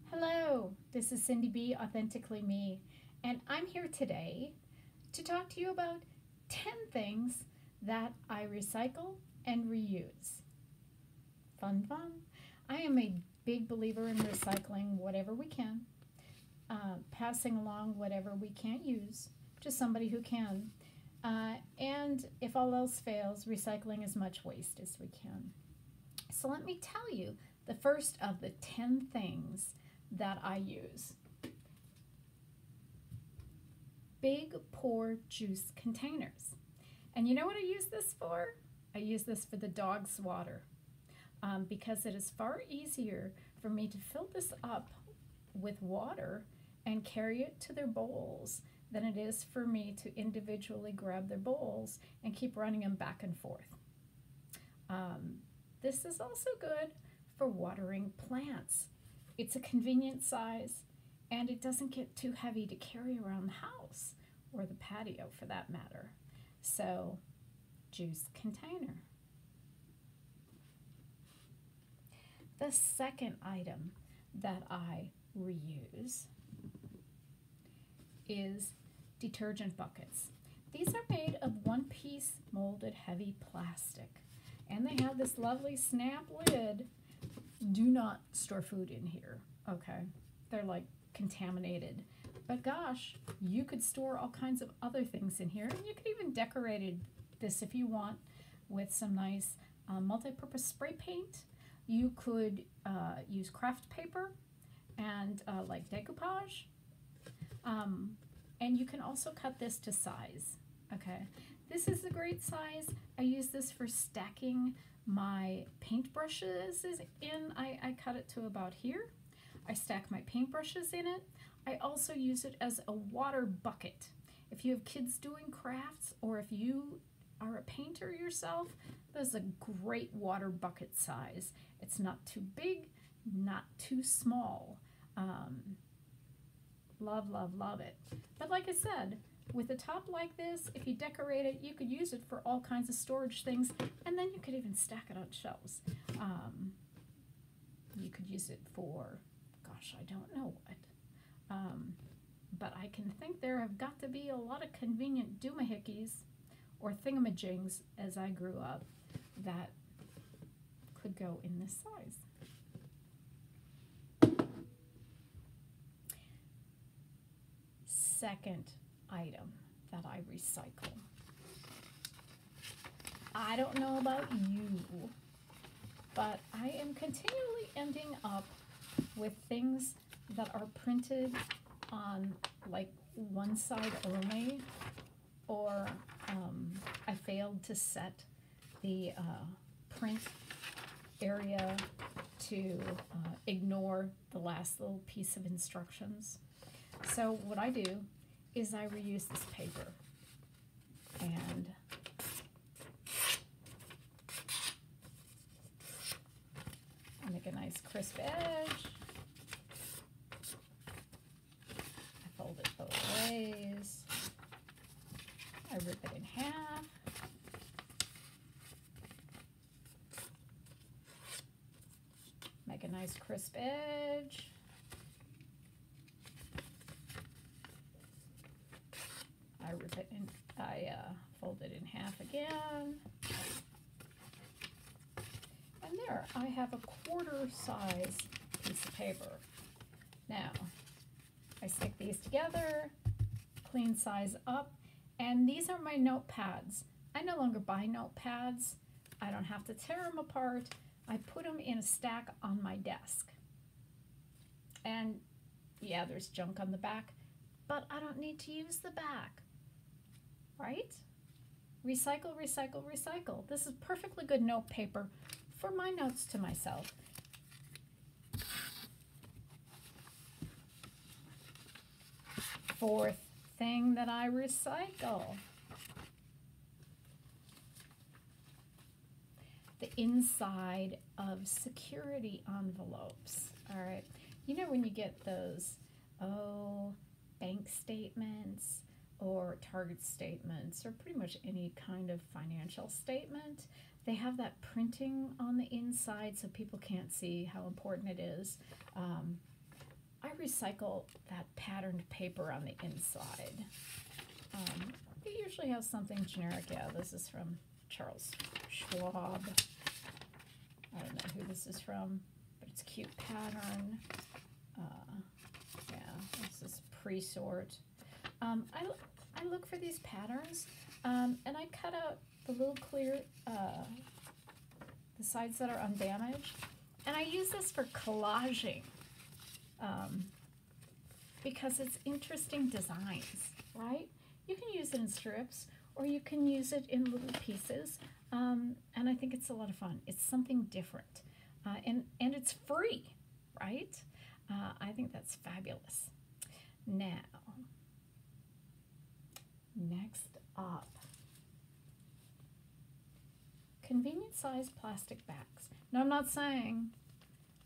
Hello, this is Cindy B, Authentically Me, and I'm here today to talk to you about 10 things that I recycle and reuse. Fun, fun. I am a big believer in recycling whatever we can, passing along whatever we can't use to somebody who can, and if all else fails, recycling as much waste as we can. So let me tell you the first of the 10 things that I use. Big pour juice containers. And you know what I use this for? I use this for the dog's water because it is far easier for me to fill this up with water and carry it to their bowls than it is for me to individually grab their bowls and keep running them back and forth. This is also good for watering plants. It's a convenient size and it doesn't get too heavy to carry around the house or the patio for that matter. So, juice container. The second item that I reuse is detergent buckets. These are made of one-piece molded heavy plastic and they have this lovely snap lid. Do not store food in here, okay? They're like contaminated. But gosh, you could store all kinds of other things in here. And you could even decorate this if you want with some nice multi-purpose spray paint. You could use craft paper and like decoupage. And you can also cut this to size, okay? This is a great size. I use this for stacking my paintbrushes in. I cut it to about here. I stack my paintbrushes in it. I also use it as a water bucket. If you have kids doing crafts or if you are a painter yourself, this is a great water bucket size. It's not too big, not too small. Love, love, love it. But like I said, with a top like this, if you decorate it, you could use it for all kinds of storage things, and then you could even stack it on shelves. You could use it for, gosh, I don't know what. But I can think there have got to be a lot of convenient doomahickeys or thingamajigs as I grew up that could go in this size. Second item that I recycle. I don't know about you, but I am continually ending up with things that are printed on like one side only, or I failed to set the print area to ignore the last little piece of instructions. So what I do is I reuse this paper and I make a nice crisp edge. I fold it both ways. I rip it in half. Make a nice crisp edge. I rip it in, I fold it in half again. And there, I have a quarter size piece of paper. Now, I stick these together, clean size up, and these are my notepads. I no longer buy notepads. I don't have to tear them apart. I put them in a stack on my desk. And yeah, there's junk on the back, but I don't need to use the back. Right? Recycle, recycle, recycle. This is perfectly good note paper for my notes to myself. Fourth thing that I recycle. The inside of security envelopes. All right. You know when you get those, bank statements, or Target statements, or pretty much any kind of financial statement, they have that printing on the inside so people can't see how important it is. I recycle that patterned paper on the inside. It usually has something generic. Yeah, this is from Charles Schwab. I don't know who this is from, but it's a cute pattern. Yeah, this is pre-sort. I look for these patterns, and I cut out the little clear, the sides that are undamaged, and I use this for collaging, because it's interesting designs, right? You can use it in strips, or you can use it in little pieces, and I think it's a lot of fun. It's something different, and it's free, right? I think that's fabulous. Now, next up, convenient sized plastic bags. Now, I'm not saying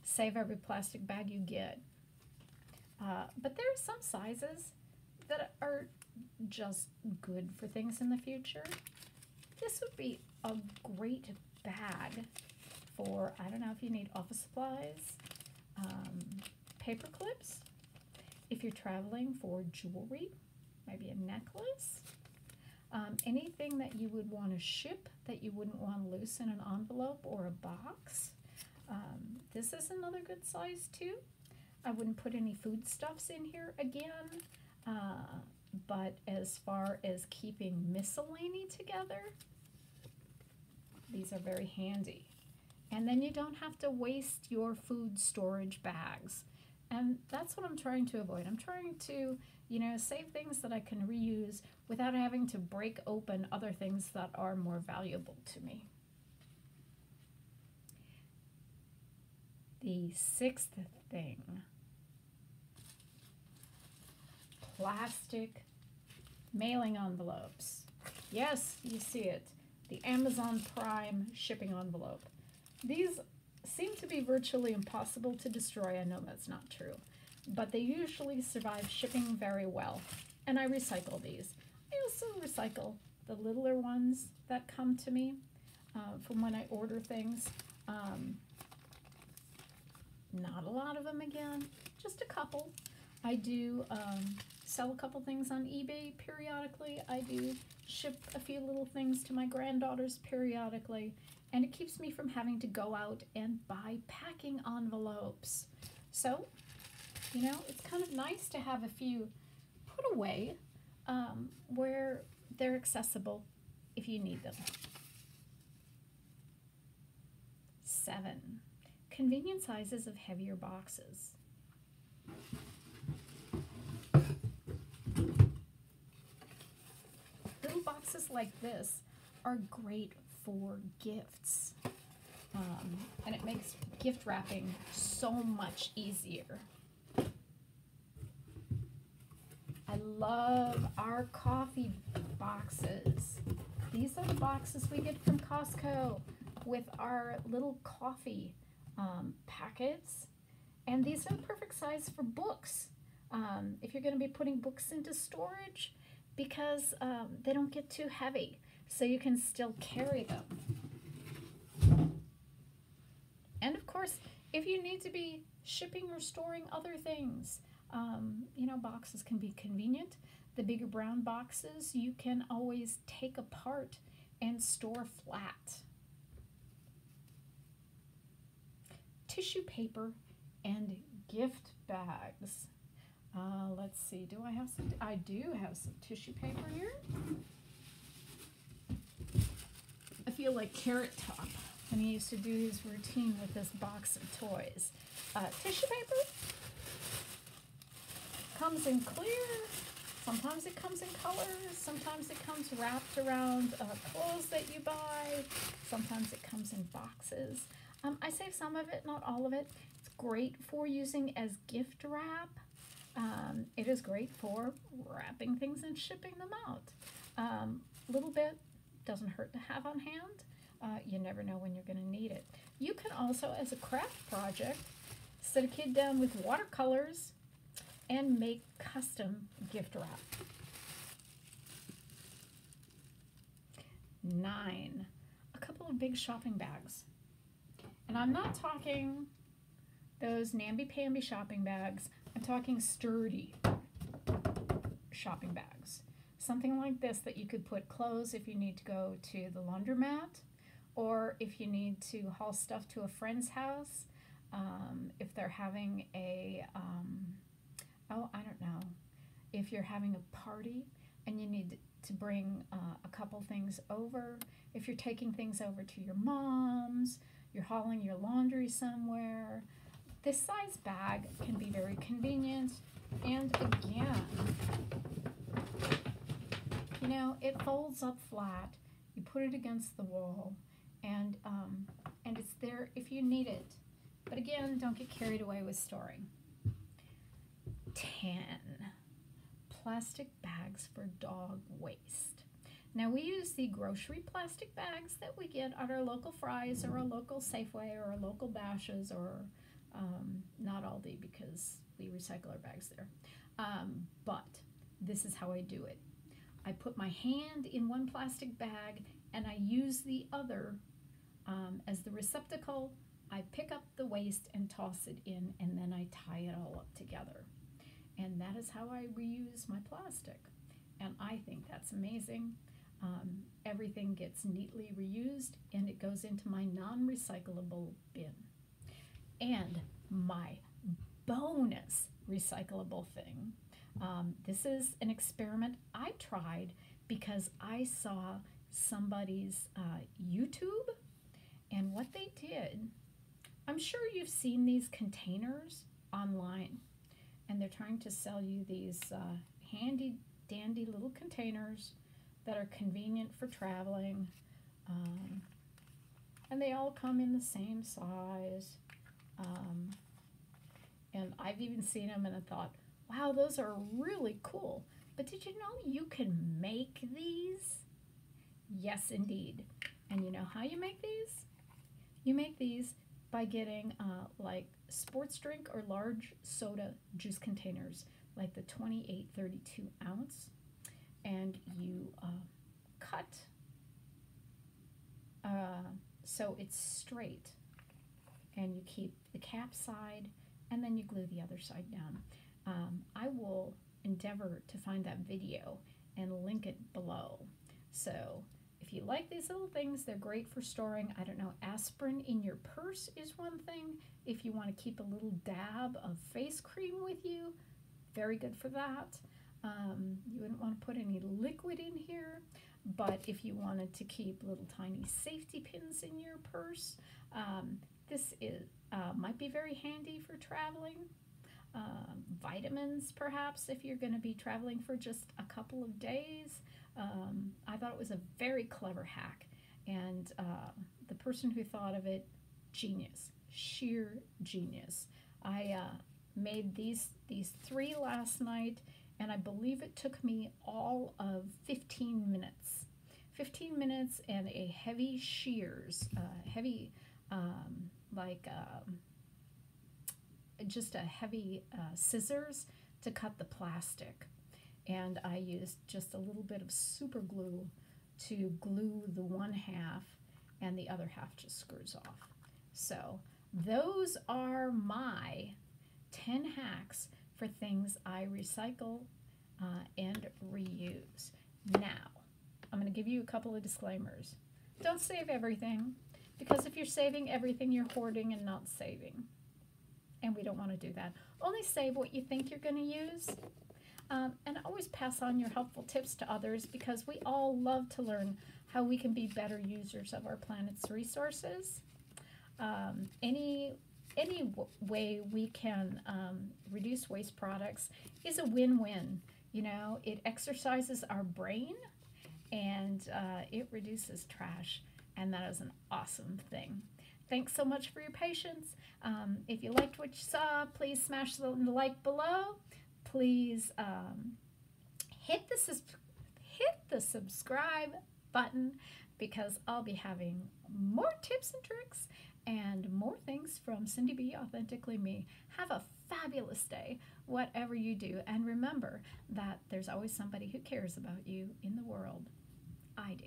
save every plastic bag you get, but there are some sizes that are just good for things in the future. This would be a great bag for, I don't know if you need office supplies, paper clips, if you're traveling for jewelry, maybe a necklace, anything that you would want to ship that you wouldn't want loose in an envelope or a box. This is another good size too. I wouldn't put any foodstuffs in here again, but as far as keeping miscellany together, these are very handy. And then you don't have to waste your food storage bags. And that's what I'm trying to avoid. I'm trying to, save things that I can reuse without having to break open other things that are more valuable to me. The sixth thing, plastic mailing envelopes. Yes, you see it, the Amazon Prime shipping envelope. These seem to be virtually impossible to destroy. I know that's not true, but they usually survive shipping very well, and I recycle these. I also recycle the littler ones that come to me from when I order things. Not a lot of them again, just a couple. I do sell a couple things on eBay periodically. I do ship a few little things to my granddaughters periodically, and it keeps me from having to go out and buy packing envelopes. So, it's kind of nice to have a few put away where they're accessible if you need them. 7, convenient sizes of heavier boxes. Little boxes like this are great for gifts, and it makes gift wrapping so much easier. I love our coffee boxes. These are the boxes we get from Costco with our little coffee packets, and these are the perfect size for books if you're going to be putting books into storage, because they don't get too heavy, so you can still carry them. And of course, if you need to be shipping or storing other things, boxes can be convenient. The bigger brown boxes you can always take apart and store flat. Tissue paper and gift bags. Let's see, do I have some? I do have some tissue paper here. I feel like Carrot Top when he used to do his routine with this box of toys. Tissue paper comes in clear. Sometimes it comes in colors. Sometimes it comes wrapped around clothes that you buy. Sometimes it comes in boxes. I save some of it, not all of it. It's great for using as gift wrap. It is great for wrapping things and shipping them out. Little bit doesn't hurt to have on hand. You never know when you're going to need it. You can also, as a craft project, sit a kid down with watercolors and make custom gift wrap. 9, a couple of big shopping bags. And I'm not talking those namby-pamby shopping bags. I'm talking sturdy shopping bags. Something like this that you could put clothes if you need to go to the laundromat, or if you need to haul stuff to a friend's house, if they're having a, oh, I don't know, if you're having a party and you need to bring a couple things over, if you're taking things over to your mom's, you're hauling your laundry somewhere. This size bag can be very convenient, and again, you know, it folds up flat. You put it against the wall, and it's there if you need it. But again, don't get carried away with storing. 10. Plastic bags for dog waste. Now, we use the grocery plastic bags that we get at our local Fry's or a local Safeway or a local Bash's, or not Aldi because we recycle our bags there. But this is how I do it. I put my hand in one plastic bag and I use the other as the receptacle. I pick up the waste and toss it in, and then I tie it all up together. And that is how I reuse my plastic. And I think that's amazing. Everything gets neatly reused, and it goes into my non-recyclable bin. And my bonus recyclable thing, this is an experiment I tried because I saw somebody's YouTube, and what they did, I'm sure you've seen these containers online, and they're trying to sell you these handy dandy little containers that are convenient for traveling, and they all come in the same size, and I've even seen them and I thought, wow, those are really cool. But did you know you can make these? Yes, indeed. And you know how you make these? You make these by getting like sports drink or large soda juice containers, like the 28-32 ounce, and you cut so it's straight, and you keep the cap side, and then you glue the other side down. I will endeavor to find that video and link it below. So if you like these little things, they're great for storing. I don't know, aspirin in your purse is one thing. If you want to keep a little dab of face cream with you, very good for that. You wouldn't want to put any liquid in here, but if you wanted to keep little tiny safety pins in your purse, this is might be very handy for traveling. Vitamins, perhaps, if you're going to be traveling for just a couple of days. I thought it was a very clever hack, and the person who thought of it, genius, sheer genius. I made these 3 last night, and I believe it took me all of 15 minutes. 15 minutes and a heavy shears, just a heavy scissors to cut the plastic. And I used just a little bit of super glue to glue the one half, and the other half just screws off. So those are my 10 hacks for things I recycle and reuse. Now, I'm going to give you a couple of disclaimers. Don't save everything, because if you're saving everything, you're hoarding and not saving. And we don't want to do that. Only save what you think you're going to use. And always pass on your helpful tips to others, because we all love to learn how we can be better users of our planet's resources. Any way we can reduce waste products is a win-win. You know, it exercises our brain, and it reduces trash, and that is an awesome thing. Thanks so much for your patience. If you liked what you saw, please smash the like below. Please hit the subscribe button, because I'll be having more tips and tricks and more things from Cindy B, Authentically Me. Have a fabulous day, whatever you do. And remember that there's always somebody who cares about you in the world. I do.